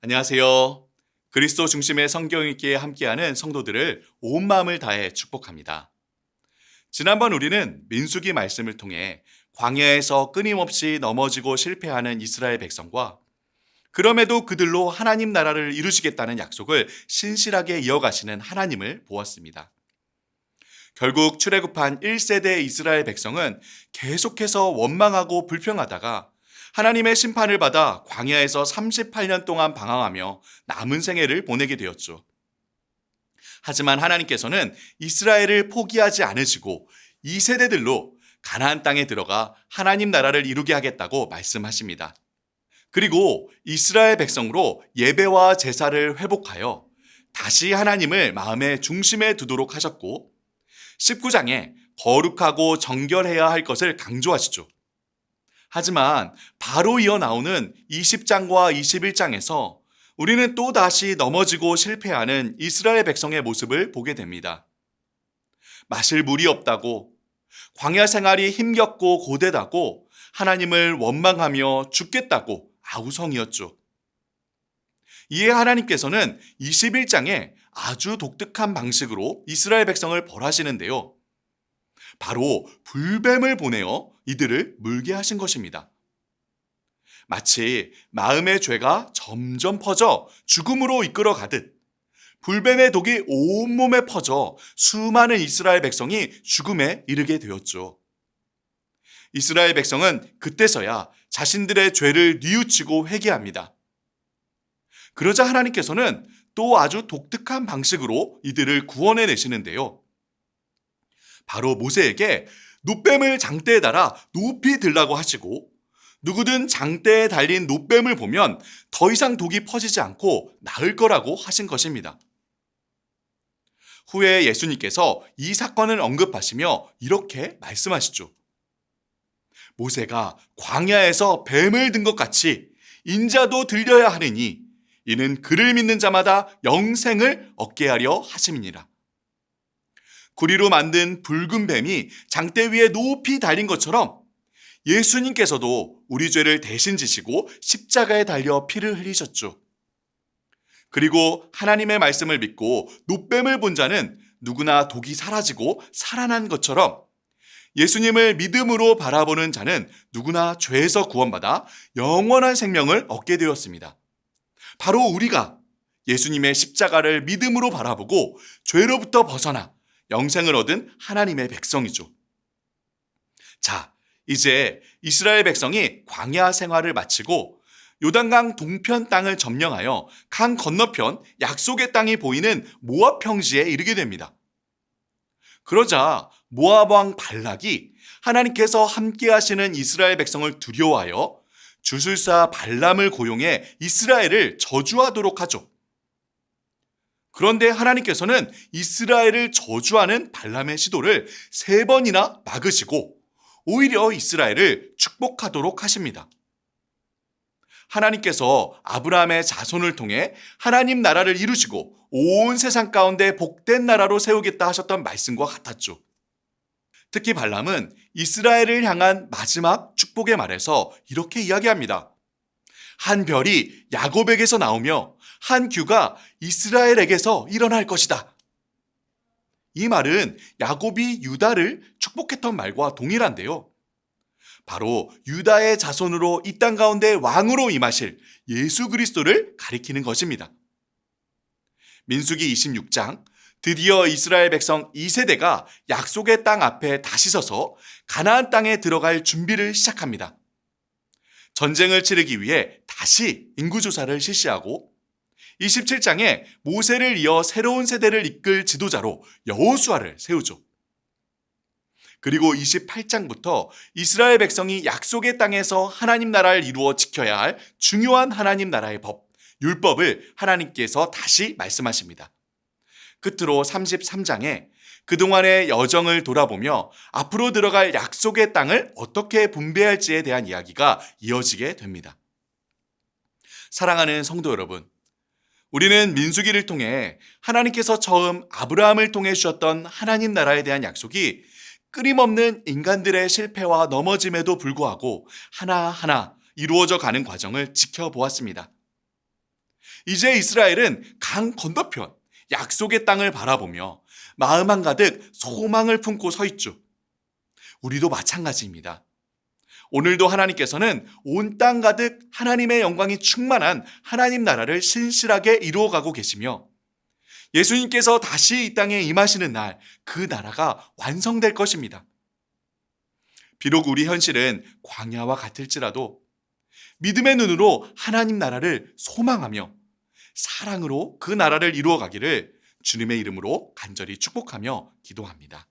안녕하세요. 그리스도 중심의 성경 읽기에 함께하는 성도들을 온 마음을 다해 축복합니다. 지난번 우리는 민수기 말씀을 통해 광야에서 끊임없이 넘어지고 실패하는 이스라엘 백성과 그럼에도 그들로 하나님 나라를 이루시겠다는 약속을 신실하게 이어가시는 하나님을 보았습니다. 결국 출애굽한 1세대 이스라엘 백성은 계속해서 원망하고 불평하다가 하나님의 심판을 받아 광야에서 38년 동안 방황하며 남은 생애를 보내게 되었죠. 하지만 하나님께서는 이스라엘을 포기하지 않으시고 2세대들로 가나안 땅에 들어가 하나님 나라를 이루게 하겠다고 말씀하십니다. 그리고 이스라엘 백성으로 예배와 제사를 회복하여 다시 하나님을 마음의 중심에 두도록 하셨고 19장에 거룩하고 정결해야 할 것을 강조하시죠. 하지만 바로 이어 나오는 20장과 21장에서 우리는 또 다시 넘어지고 실패하는 이스라엘 백성의 모습을 보게 됩니다. 마실 물이 없다고, 광야 생활이 힘겹고 고되다고 하나님을 원망하며 죽겠다고 아우성이었죠. 이에 하나님께서는 21장에 아주 독특한 방식으로 이스라엘 백성을 벌하시는데요. 바로 불뱀을 보내어 이들을 물게 하신 것입니다. 마치 마음의 죄가 점점 퍼져 죽음으로 이끌어 가듯 불뱀의 독이 온몸에 퍼져 수많은 이스라엘 백성이 죽음에 이르게 되었죠. 이스라엘 백성은 그때서야 자신들의 죄를 뉘우치고 회개합니다. 그러자 하나님께서는 또 아주 독특한 방식으로 이들을 구원해 내시는데요. 바로 모세에게 놋뱀을 장대에 달아 높이 들라고 하시고 누구든 장대에 달린 놋뱀을 보면 더 이상 독이 퍼지지 않고 나을 거라고 하신 것입니다. 후에 예수님께서 이 사건을 언급하시며 이렇게 말씀하시죠. 모세가 광야에서 뱀을 든 것 같이 인자도 들려야 하느니 이는 그를 믿는 자마다 영생을 얻게 하려 하심이니라. 구리로 만든 붉은 뱀이 장대 위에 높이 달린 것처럼 예수님께서도 우리 죄를 대신 지시고 십자가에 달려 피를 흘리셨죠. 그리고 하나님의 말씀을 믿고 놋뱀을 본 자는 누구나 독이 사라지고 살아난 것처럼 예수님을 믿음으로 바라보는 자는 누구나 죄에서 구원받아 영원한 생명을 얻게 되었습니다. 바로 우리가 예수님의 십자가를 믿음으로 바라보고 죄로부터 벗어나 영생을 얻은 하나님의 백성이죠. 자, 이제 이스라엘 백성이 광야 생활을 마치고 요단강 동편 땅을 점령하여 강 건너편 약속의 땅이 보이는 모압 평지에 이르게 됩니다. 그러자 모압 왕 발락이 하나님께서 함께 하시는 이스라엘 백성을 두려워하여 주술사 발람을 고용해 이스라엘을 저주하도록 하죠. 그런데 하나님께서는 이스라엘을 저주하는 발람의 시도를 3번이나 막으시고 오히려 이스라엘을 축복하도록 하십니다. 하나님께서 아브라함의 자손을 통해 하나님 나라를 이루시고 온 세상 가운데 복된 나라로 세우겠다 하셨던 말씀과 같았죠. 특히 발람은 이스라엘을 향한 마지막 축복의 말에서 이렇게 이야기합니다. 한 별이 야곱에게서 나오며 한 규가 이스라엘에게서 일어날 것이다. 이 말은 야곱이 유다를 축복했던 말과 동일한데요. 바로 유다의 자손으로 이 땅 가운데 왕으로 임하실 예수 그리스도를 가리키는 것입니다. 민수기 26장, 드디어 이스라엘 백성 2세대가 약속의 땅 앞에 다시 서서 가나안 땅에 들어갈 준비를 시작합니다. 전쟁을 치르기 위해 다시 인구조사를 실시하고 27장에 모세를 이어 새로운 세대를 이끌 지도자로 여호수아를 세우죠. 그리고 28장부터 이스라엘 백성이 약속의 땅에서 하나님 나라를 이루어 지켜야 할 중요한 하나님 나라의 법, 율법을 하나님께서 다시 말씀하십니다. 끝으로 33장에 그동안의 여정을 돌아보며 앞으로 들어갈 약속의 땅을 어떻게 분배할지에 대한 이야기가 이어지게 됩니다. 사랑하는 성도 여러분, 우리는 민수기를 통해 하나님께서 처음 아브라함을 통해 주셨던 하나님 나라에 대한 약속이 끊임없는 인간들의 실패와 넘어짐에도 불구하고 하나하나 이루어져 가는 과정을 지켜보았습니다. 이제 이스라엘은 강 건너편 약속의 땅을 바라보며 마음 한가득 소망을 품고 서 있죠. 우리도 마찬가지입니다. 오늘도 하나님께서는 온 땅 가득 하나님의 영광이 충만한 하나님 나라를 신실하게 이루어가고 계시며 예수님께서 다시 이 땅에 임하시는 날 그 나라가 완성될 것입니다. 비록 우리 현실은 광야와 같을지라도 믿음의 눈으로 하나님 나라를 소망하며 사랑으로 그 나라를 이루어가기를 주님의 이름으로 간절히 축복하며 기도합니다.